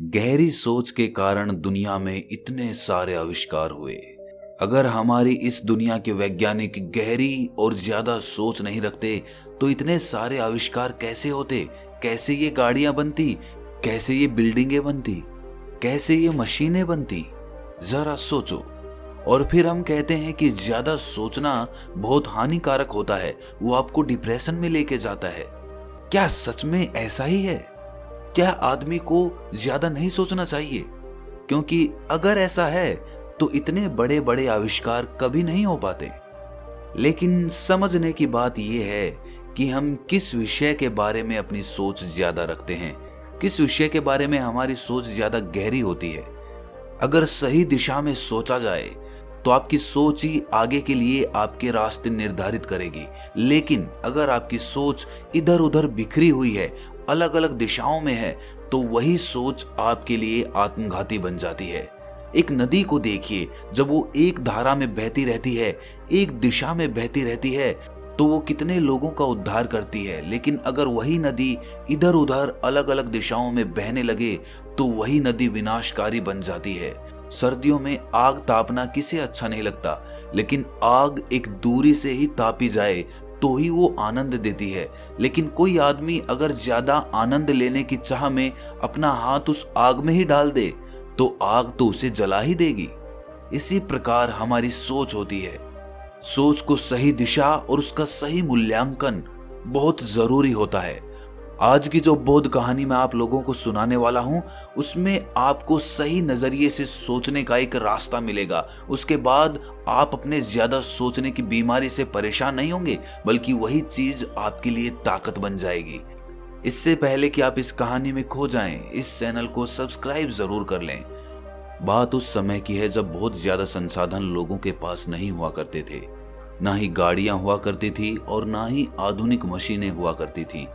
गहरी सोच के कारण दुनिया में इतने सारे आविष्कार हुए। अगर हमारी इस दुनिया के वैज्ञानिक गहरी और ज्यादा सोच नहीं रखते तो इतने सारे आविष्कार कैसे होते? कैसे ये गाड़ियां बनती? कैसे ये बिल्डिंगें बनती? कैसे ये मशीनें बनती? जरा सोचो। और फिर हम कहते हैं कि ज्यादा सोचना बहुत हानिकारक होता है, वो आपको डिप्रेशन में लेके जाता है। क्या सच में ऐसा ही है? क्या आदमी को ज्यादा नहीं सोचना चाहिए? क्योंकि अगर ऐसा है तो इतने बड़े बड़े आविष्कार कभी नहीं हो पाते। लेकिन समझने की बात यह है कि हम किस विषय के बारे में अपनी सोच ज्यादा रखते हैं, किस विषय के बारे में हमारी सोच ज्यादा गहरी होती है। अगर सही दिशा में सोचा जाए तो आपकी सोच ही आगे के लिए आपके रास्ते निर्धारित करेगी। लेकिन अगर आपकी सोच इधर उधर बिखरी हुई है, अलग अलग दिशाओं में है, तो वही सोच आपके लिए आत्मघाती बन जाती है। एक नदी को देखिए, जब वो एक धारा में बहती रहती है, एक दिशा में बहती रहती है, तो वो कितने लोगों का उद्धार करती है। लेकिन अगर वही नदी इधर उधर अलग अलग दिशाओं में बहने लगे तो वही नदी विनाशकारी बन जाती है। सर्दियों में आग तापना किसे अच्छा नहीं लगता, लेकिन आग एक दूरी से ही तापी जाए तो ही वो आनंद देती है। लेकिन कोई आदमी अगर ज्यादा आनंद लेने की चाह में अपना हाथ उस आग में ही डाल दे तो आग तो उसे जला ही देगी। इसी प्रकार हमारी सोच होती है। सोच को सही दिशा और उसका सही मूल्यांकन बहुत जरूरी होता है। आज की जो बोध कहानी मैं आप लोगों को सुनाने वाला हूं, उसमें आपको सही नजरिए से सोचने का एक रास्ता मिलेगा। उसके बाद आप अपने ज्यादा सोचने की बीमारी से परेशान नहीं होंगे, बल्कि वही चीज आपके लिए ताकत बन जाएगी। इससे पहले कि आप इस कहानी में खो जाएं, इस चैनल को सब्सक्राइब जरूर कर लें। बात उस समय की है जब बहुत ज्यादा संसाधन लोगों के पास नहीं हुआ करते थे। ना ही गाड़ियां हुआ करती थी और ना ही आधुनिक मशीनें हुआ करती थी।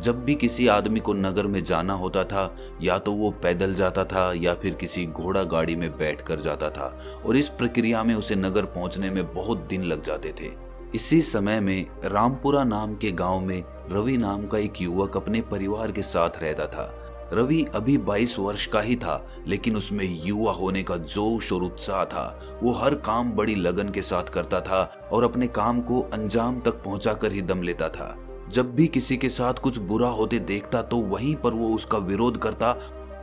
जब भी किसी आदमी को नगर में जाना होता था, या तो वो पैदल जाता था या फिर किसी घोड़ा गाड़ी में बैठ कर जाता था, और इस प्रक्रिया में उसे नगर पहुंचने में बहुत दिन लग जाते थे। इसी समय में रामपुरा नाम के गांव में रवि नाम का एक युवक अपने परिवार के साथ रहता था। रवि अभी 22 वर्ष का ही था, लेकिन उसमें युवा होने का जोश और उत्साह था। वो हर काम बड़ी लगन के साथ करता था और अपने काम को अंजाम तक पहुंचाकर ही दम लेता था। जब भी किसी के साथ कुछ बुरा होते देखता तो वहीं पर वो उसका विरोध करता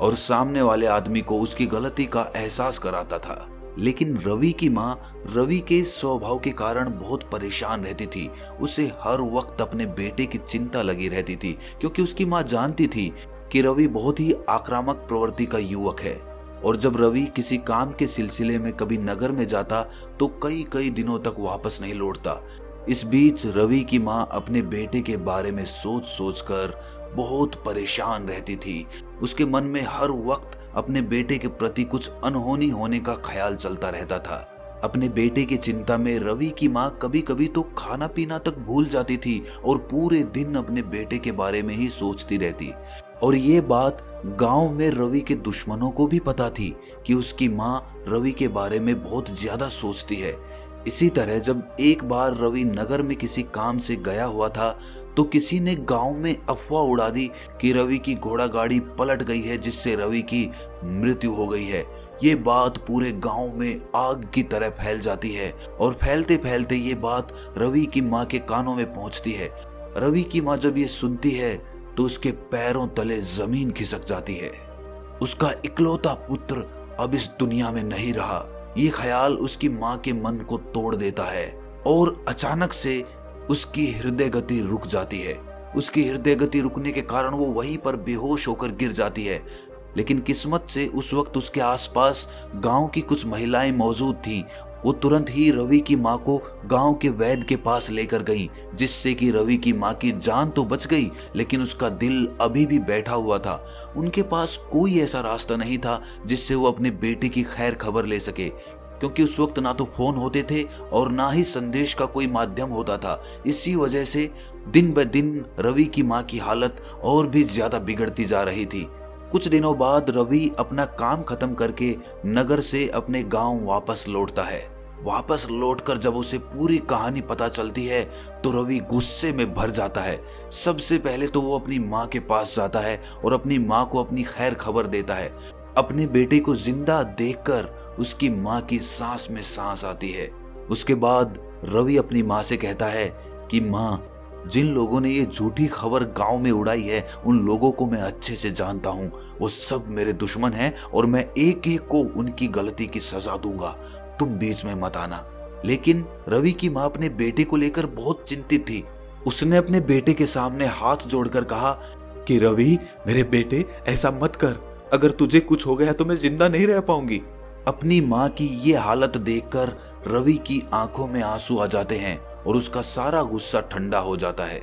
और सामने वाले आदमी को उसकी गलती का एहसास कराता था। लेकिन रवि की माँ रवि के स्वभाव के कारण बहुत परेशान रहती थी। उसे हर वक्त अपने बेटे की चिंता लगी रहती थी, क्योंकि उसकी माँ जानती थी कि रवि बहुत ही आक्रामक प्रवृत्ति का युवक है। और जब रवि किसी काम के सिलसिले में कभी नगर में जाता तो कई कई दिनों तक वापस नहीं लौटता। इस बीच रवि की माँ अपने बेटे के बारे में सोच सोच कर बहुत परेशान रहती थी। उसके मन में हर वक्त अपने बेटे के प्रति कुछ अनहोनी होने का ख्याल चलता रहता था। अपने बेटे की चिंता में रवि की माँ कभी कभी तो खाना पीना तक भूल जाती थी और पूरे दिन अपने बेटे के बारे में ही सोचती रहती। और ये बात गांव में रवि के दुश्मनों को भी पता थी कि उसकी माँ रवि के बारे में बहुत ज्यादा सोचती है। इसी तरह जब एक बार रवि नगर में किसी काम से गया हुआ था तो किसी ने गांव में अफवाह उड़ा दी कि रवि की घोड़ा गाड़ी पलट गई है, जिससे रवि की मृत्यु हो गई है। ये बात पूरे गांव में आग की तरह फैल जाती है और फैलते फैलते ये बात रवि की माँ के कानों में पहुंचती है। रवि की माँ जब ये सुनती है तो उसके पैरों तले जमीन खिसक जाती है। उसका इकलौता पुत्र अब इस दुनिया में नहीं रहा, ये ख्याल उसकी माँ के मन को तोड़ देता है और अचानक से उसकी हृदय गति रुक जाती है। उसकी हृदय गति रुकने के कारण वो वहीं पर बेहोश होकर गिर जाती है। लेकिन किस्मत से उस वक्त उसके आसपास गांव की कुछ महिलाएं मौजूद थीं। वो तुरंत ही रवि की माँ को गांव के वैद्य के पास लेकर गई, जिससे कि रवि की माँ की जान तो बच गई, लेकिन उसका दिल अभी भी बैठा हुआ था। उनके पास कोई ऐसा रास्ता नहीं था जिससे वो अपने बेटे की खैर खबर ले सके, क्योंकि उस वक्त ना तो फोन होते थे और ना ही संदेश का कोई माध्यम होता था। इसी वजह से दिन ब दिन रवि की माँ की हालत और भी ज्यादा बिगड़ती जा रही थी। कुछ दिनों बाद रवि अपना काम खत्म करके नगर से अपने गांव वापस लौटता है। वापस लौटकर जब उसे पूरी कहानी पता चलती है तो रवि गुस्से में भर जाता है। सबसे पहले तो वो अपनी माँ के पास जाता है और अपनी माँ को अपनी खैर खबर देता है। अपने बेटे को जिंदा देखकर उसकी माँ की सांस में सांस आती है। उसके बाद रवि अपनी माँ से कहता है कि माँ, जिन लोगों ने ये झूठी खबर गांव में उड़ाई है उन लोगों को मैं अच्छे से जानता हूँ। वो सब मेरे दुश्मन हैं और मैं एक एक को उनकी गलती की सजा दूंगा। तुम बीच में मत आना। लेकिन रवि की माँ अपने बेटे को लेकर बहुत चिंतित थी। उसने अपने बेटे के सामने हाथ जोड़कर कहा कि रवि, मेरे बेटे, ऐसा मत कर। अगर तुझे कुछ हो गया तो मैं जिंदा नहीं रह पाऊंगी। अपनी माँ की ये हालत देखकर रवि की आंखों में आंसू आ जाते हैं और उसका सारा गुस्सा ठंडा हो जाता है।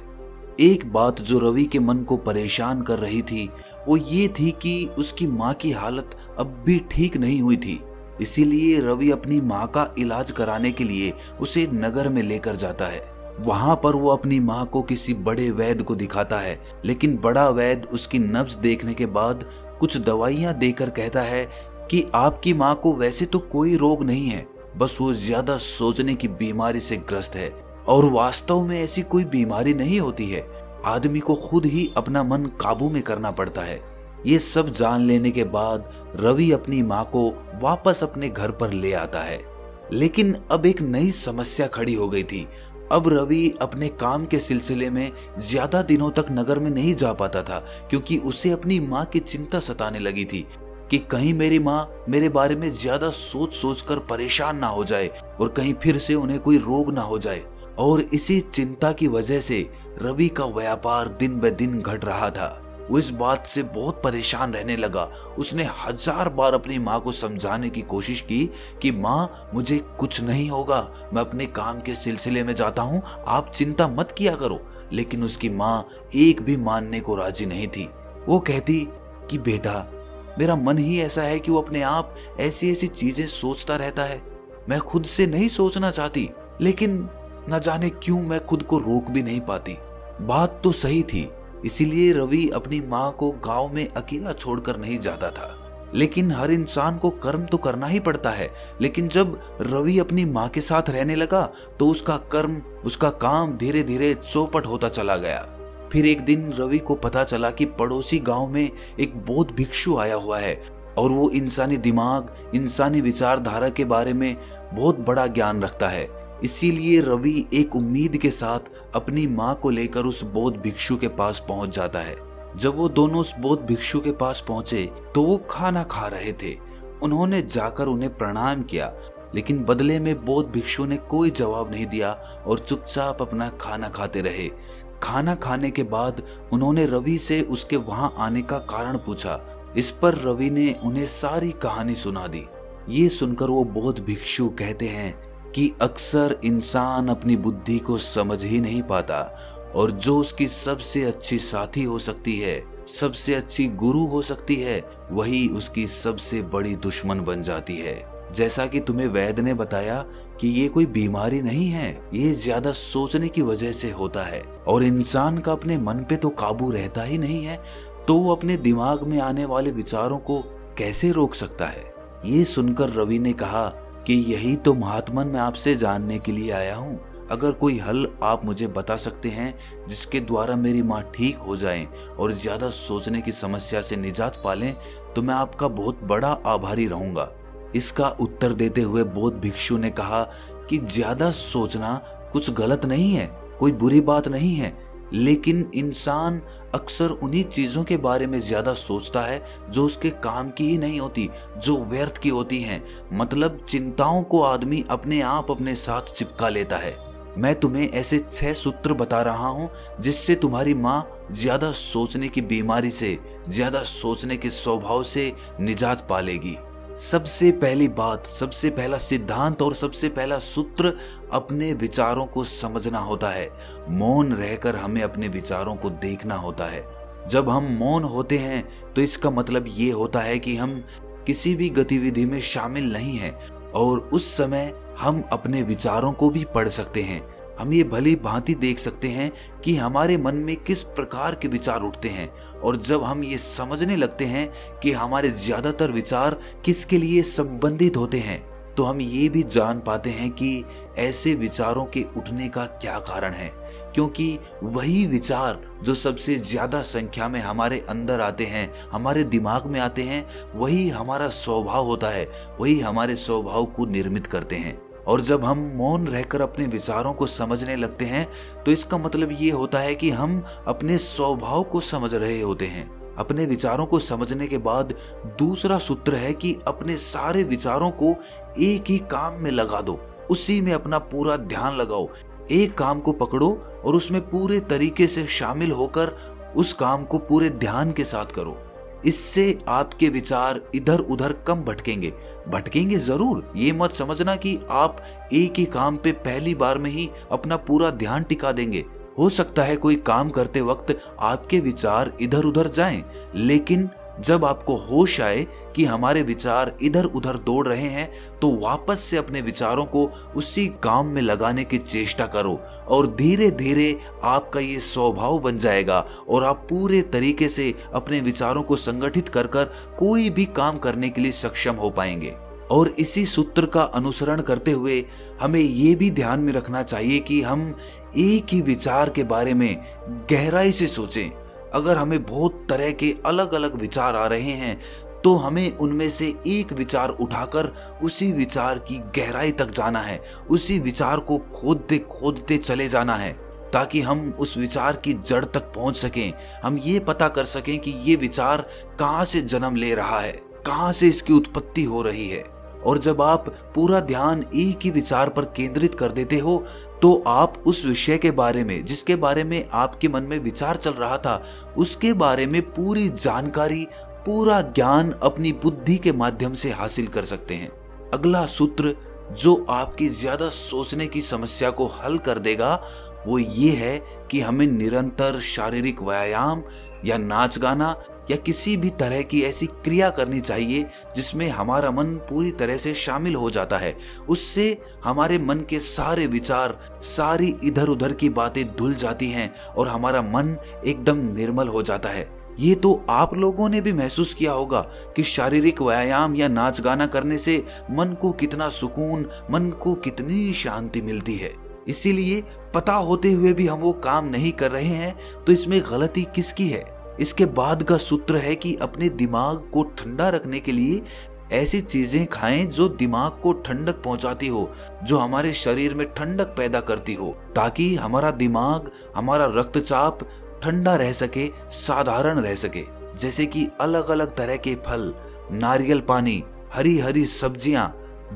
एक बात जो रवि के मन को परेशान कर रही थी वो ये थी कि उसकी माँ की हालत अब भी ठीक नहीं हुई थी। इसीलिए रवि अपनी माँ का इलाज कराने के लिए उसे नगर में लेकर जाता है। वहां पर वो अपनी माँ को किसी बड़े वैद्य को दिखाता है, लेकिन बड़ा वैद्य उसकी नब्ज देखने के बाद कुछ दवाइयां देकर कहता है कि आपकी माँ को वैसे तो कोई रोग नहीं है, बस वो ज्यादा सोचने की बीमारी से ग्रस्त है। और वास्तव में ऐसी कोई बीमारी नहीं होती है, आदमी को खुद ही अपना मन काबू में करना पड़ता है। ये सब जान लेने के बाद रवि अपनी माँ को वापस अपने घर पर ले आता है। लेकिन अब एक नई समस्या खड़ी हो गई थी। अब रवि अपने काम के सिलसिले में ज्यादा दिनों तक नगर में नहीं जा पाता था, क्योंकि उसे अपनी माँ की चिंता सताने लगी थी कि कहीं मेरी माँ मेरे बारे में ज्यादा सोच सोच कर परेशान ना हो जाए और कहीं फिर से उन्हें कोई रोग ना हो जाए। और इसी चिंता की वजह से रवि का व्यापार दिन ब दिन घट रहा था। वो इस बात से बहुत परेशान रहने लगा। उसने 1000 बार अपनी माँ को समझाने की कोशिश की कि माँ, मुझे कुछ नहीं होगा, मैं अपने काम के सिलसिले में जाता हूँ, आप चिंता मत किया करो। लेकिन उसकी माँ एक भी मानने को राजी नहीं थी। वो कहती कि बेटा, मेरा मन ही ऐसा है कि वो अपने आप ऐसी ऐसी चीजें सोचता रहता है। मैं खुद से नहीं सोचना चाहती, लेकिन न जाने क्यों मैं खुद को रोक भी नहीं पाती। बात तो सही थी, इसीलिए रवि अपनी माँ को गांव में अकेला छोड़कर नहीं जाता था। लेकिन हर इंसान को कर्म तो करना ही पड़ता है। लेकिन जब रवि अपनी माँ के साथ रहने लगा तो उसका कर्म, उसका काम धीरे धीरे चौपट होता चला गया। फिर एक दिन रवि को पता चला कि पड़ोसी गांव में एक बौद्ध भिक्षु आया हुआ है और वो इंसानी दिमाग, इंसानी विचारधारा के बारे में बहुत बड़ा ज्ञान रखता है। इसीलिए रवि एक उम्मीद के साथ अपनी माँ को लेकर उस बौद्ध भिक्षु के पास पहुंच जाता है। जब वो दोनों उस बौद्ध भिक्षु के पास पहुंचे तो वो खाना खा रहे थे। उन्होंने जाकर उन्हें प्रणाम किया, लेकिन बदले में बौद्ध भिक्षु ने कोई जवाब नहीं दिया और चुपचाप अपना खाना खाते रहे। खाना खाने के बाद उन्होंने रवि से उसके वहां आने का कारण पूछा। इस पर रवि ने उन्हें सारी कहानी सुना दी। ये सुनकर वो बौद्ध भिक्षु कहते हैं कि अक्सर इंसान अपनी बुद्धि को समझ ही नहीं पाता और जो उसकी सबसे अच्छी साथी हो सकती है, सबसे अच्छी गुरु हो सकती है, वही उसकी सबसे बड़ी दुश्मन बन जाती है। जैसा कि तुम्हें वैद्य ने बताया कि ये कोई बीमारी नहीं है, ये ज्यादा सोचने की वजह से होता है और इंसान का अपने मन पे तो काबू रहता ही नहीं है, तो वो अपने दिमाग में आने वाले विचारों को कैसे रोक सकता है। ये सुनकर रवि ने कहा कि यही तो महात्मन मैं आपसे जानने के लिए आया हूँ। अगर कोई हल आप मुझे बता सकते हैं जिसके द्वारा मेरी माँ ठीक हो जाए और ज्यादा सोचने की समस्या से निजात पालें, तो मैं आपका बहुत बड़ा आभारी रहूंगा। इसका उत्तर देते हुए बौद्ध भिक्षु ने कहा कि ज्यादा सोचना कुछ गलत नहीं है, कोई बुरी बात नहीं है, लेकिन इंसान अक्सर उन्हीं चीजों के बारे में ज्यादा सोचता है जो उसके काम की ही नहीं होती, जो व्यर्थ की होती हैं। मतलब चिंताओं को आदमी अपने आप अपने साथ चिपका लेता है। मैं तुम्हें ऐसे 6 सूत्र बता रहा हूँ जिससे तुम्हारी माँ ज्यादा सोचने की बीमारी से, ज्यादा सोचने के स्वभाव से निजात पालेगी। सबसे पहली बात, सबसे पहला सिद्धांत और सबसे पहला सूत्र अपने विचारों को समझना होता है। मौन रहकर हमें अपने विचारों को देखना होता है। जब हम मौन होते हैं तो इसका मतलब ये होता है कि हम किसी भी गतिविधि में शामिल नहीं हैं और उस समय हम अपने विचारों को भी पढ़ सकते हैं। हम ये भली भांति देख सकते हैं कि हमारे मन में किस प्रकार के विचार उठते हैं और जब हम ये समझने लगते हैं कि हमारे ज्यादातर विचार किसके लिए संबंधित होते हैं, तो हम ये भी जान पाते हैं कि ऐसे विचारों के उठने का क्या कारण है। क्योंकि वही विचार जो सबसे ज्यादा संख्या में हमारे अंदर आते हैं, हमारे दिमाग में आते हैं, वही हमारा स्वभाव होता है, वही हमारे स्वभाव को निर्मित करते हैं। और जब हम मौन रहकर अपने विचारों को समझने लगते हैं तो इसका मतलब ये होता है कि हम अपने स्वभाव को समझ रहे होते हैं। अपने विचारों को समझने के बाद दूसरा सूत्र है कि अपने सारे विचारों को एक ही काम में लगा दो, उसी में अपना पूरा ध्यान लगाओ। एक काम को पकड़ो और उसमें पूरे तरीके से शामिल होकर उस काम को पूरे ध्यान के साथ करो। इससे आपके विचार इधर उधर कम भटकेंगे जरूर। ये मत समझना कि आप एक ही काम पे पहली बार में ही अपना पूरा ध्यान टिका देंगे। हो सकता है कोई काम करते वक्त आपके विचार इधर उधर जाएं, लेकिन जब आपको होश आए कि हमारे विचार इधर उधर दौड़ रहे हैं तो वापस से अपने विचारों को उसी काम में लगाने की चेष्टा करो और धीरे धीरे आपका ये स्वभाव बन जाएगा और आप पूरे तरीके से अपने विचारों को संगठित कर कोई भी काम करने के लिए सक्षम हो पाएंगे। और इसी सूत्र का अनुसरण करते हुए हमें ये भी ध्यान में रखना चाहिए कि हम एक ही विचार के बारे में गहराई से सोचें। अगर हमें बहुत तरह के अलग अलग विचार आ रहे हैं तो हमें उनमें से एक विचार उठाकर उसी विचार की गहराई तक जाना है, उसी विचार को खोदते खोदते चले जाना है ताकि हम उस विचार की जड़ तक पहुंच सकें। हम ये पता कर सकें कि ये विचार कहाँ से जन्म ले रहा है, कहाँ से इसकी उत्पत्ति हो रही है। और जब आप पूरा ध्यान एक ही विचार पर केंद्रित कर देते हो तो आप उस विषय के बारे में, जिसके बारे में आपके मन में विचार चल रहा था, उसके बारे में पूरी जानकारी, पूरा ज्ञान अपनी बुद्धि के माध्यम से हासिल कर सकते हैं। अगला सूत्र जो आपकी ज्यादा सोचने की समस्या को हल कर देगा वो ये है कि हमें निरंतर शारीरिक व्यायाम या नाच गाना या किसी भी तरह की ऐसी क्रिया करनी चाहिए जिसमें हमारा मन पूरी तरह से शामिल हो जाता है। उससे हमारे मन के सारे विचार, सारी इधर उधर की बातें धुल जाती हैं और हमारा मन एकदम निर्मल हो जाता है। ये तो आप लोगों ने भी महसूस किया होगा कि शारीरिक व्यायाम या नाच गाना करने से मन को कितना सुकून, मन को कितनी शांति मिलती है। इसीलिए पता होते हुए भी हम वो काम नहीं कर रहे हैं तो इसमें गलती किसकी है? इसके बाद का सूत्र है कि अपने दिमाग को ठंडा रखने के लिए ऐसी चीजें खाएं जो दिमाग को ठंडक पहुंचाती हो, जो हमारे शरीर में ठंडक पैदा करती हो, ताकि हमारा दिमाग, हमारा रक्तचाप ठंडा रह सके, साधारण रह सके। जैसे कि अलग अलग तरह के फल, नारियल पानी, हरी हरी सब्जियां,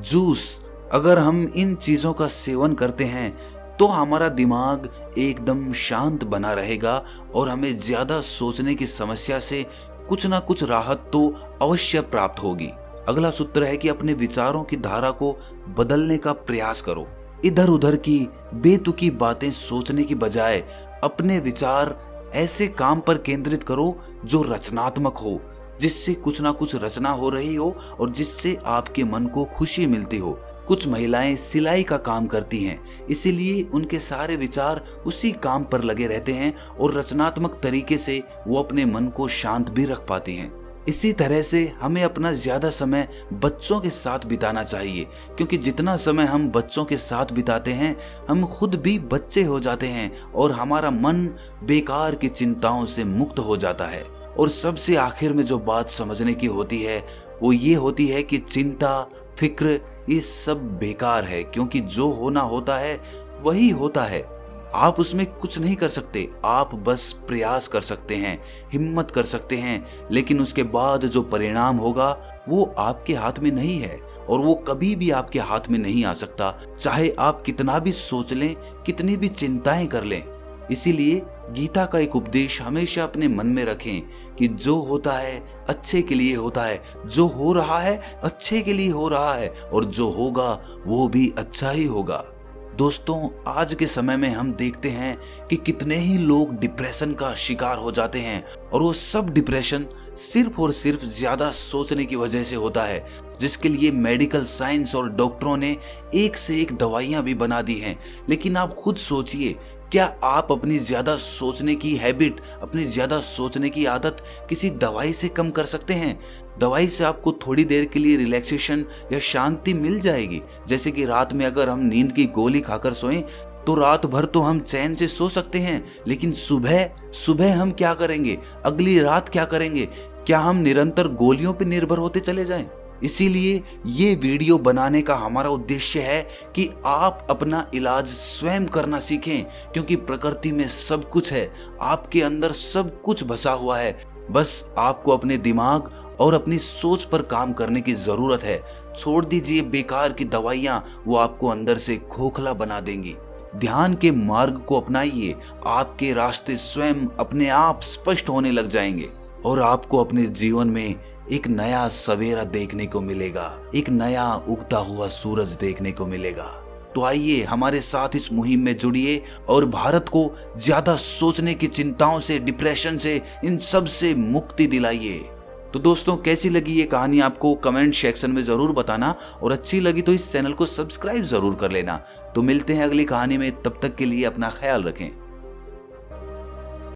जूस। अगर हम इन चीजों का सेवन करते हैं तो हमारा दिमाग एकदम शांत बना रहेगा और हमें ज्यादा सोचने की समस्या से कुछ ना कुछ राहत तो अवश्य प्राप्त होगी। अगला सूत्र है कि अपने विचारों की धारा को बदलने का प्रयास करो। इधर उधर की बेतुकी बातें सोचने की बजाय अपने विचार ऐसे काम पर केंद्रित करो जो रचनात्मक हो, जिससे कुछ ना कुछ रचना हो रही हो और जिससे आपके मन को खुशी मिलती हो। कुछ महिलाएं सिलाई का काम करती हैं, इसीलिए उनके सारे विचार उसी काम पर लगे रहते हैं और रचनात्मक तरीके से वो अपने मन को शांत भी रख पाती हैं। इसी तरह से हमें अपना ज्यादा समय बच्चों के साथ बिताना चाहिए, क्योंकि जितना समय हम बच्चों के साथ बिताते हैं हम खुद भी बच्चे हो जाते हैं और हमारा मन बेकार की चिंताओं से मुक्त हो जाता है। और सबसे आखिर में जो बात समझने की होती है वो ये होती है कि चिंता, फिक्र ये सब बेकार है, क्योंकि जो होना होता है वही होता है। आप उसमें कुछ नहीं कर सकते, आप बस प्रयास कर सकते हैं, हिम्मत कर सकते हैं, लेकिन उसके बाद जो परिणाम होगा वो आपके हाथ में नहीं है और वो कभी भी आपके हाथ में नहीं आ सकता, चाहे आप कितना भी सोच लें, कितनी भी चिंताएं कर लें। इसीलिए गीता का एक उपदेश हमेशा अपने मन में रखें कि जो होता है अच्छे के लिए होता है, जो हो रहा है अच्छे के लिए हो रहा है और जो होगा वो भी अच्छा ही होगा। दोस्तों, आज के समय में हम देखते हैं कि कितने ही लोग डिप्रेशन का शिकार हो जाते हैं और वो सब डिप्रेशन सिर्फ और सिर्फ ज्यादा सोचने की वजह से होता है, जिसके लिए मेडिकल साइंस और डॉक्टरों ने एक से एक दवाइयां भी बना दी हैं। लेकिन आप खुद सोचिए, क्या आप अपनी ज्यादा सोचने की हैबिट, अपनी ज्यादा सोचने की आदत किसी दवाई से कम कर सकते हैं? दवाई से आपको थोड़ी देर के लिए रिलैक्सेशन या शांति मिल जाएगी, जैसे कि रात में अगर हम नींद की गोली खाकर सोएं तो रात भर तो हम चैन से सो सकते हैं, लेकिन सुबह सुबह हम क्या करेंगे, अगली रात क्या करेंगे? क्या हम निरंतर गोलियों पर निर्भर होते चले जाएं? इसीलिए ये वीडियो बनाने का हमारा उद्देश्य है कि आप अपना इलाज स्वयं करना सीखें, क्योंकि प्रकृति में सब कुछ है, आपके अंदर सब कुछ बसा हुआ है। बस आपको अपने दिमाग और अपनी सोच पर काम करने की जरूरत है। छोड़ दीजिए बेकार की दवाइयां, वो आपको अंदर से खोखला बना देंगी। ध्यान के मार्ग को अपनाइए, आपके रास्ते स्वयं अपने आप स्पष्ट होने लग जाएंगे और आपको अपने जीवन में एक नया सवेरा देखने को मिलेगा, एक नया उगता हुआ सूरज देखने को मिलेगा। तो आइए हमारे साथ इस मुहिम में जुड़िए और भारत को ज्यादा सोचने की चिंताओं से, डिप्रेशन से, इन सब से मुक्ति दिलाइए। तो दोस्तों, कैसी लगी ये कहानी आपको कमेंट सेक्शन में जरूर बताना, और अच्छी लगी तो इस चैनल को सब्सक्राइब जरूर कर लेना। तो मिलते हैं अगली कहानी में, तब तक के लिए अपना ख्याल रखें।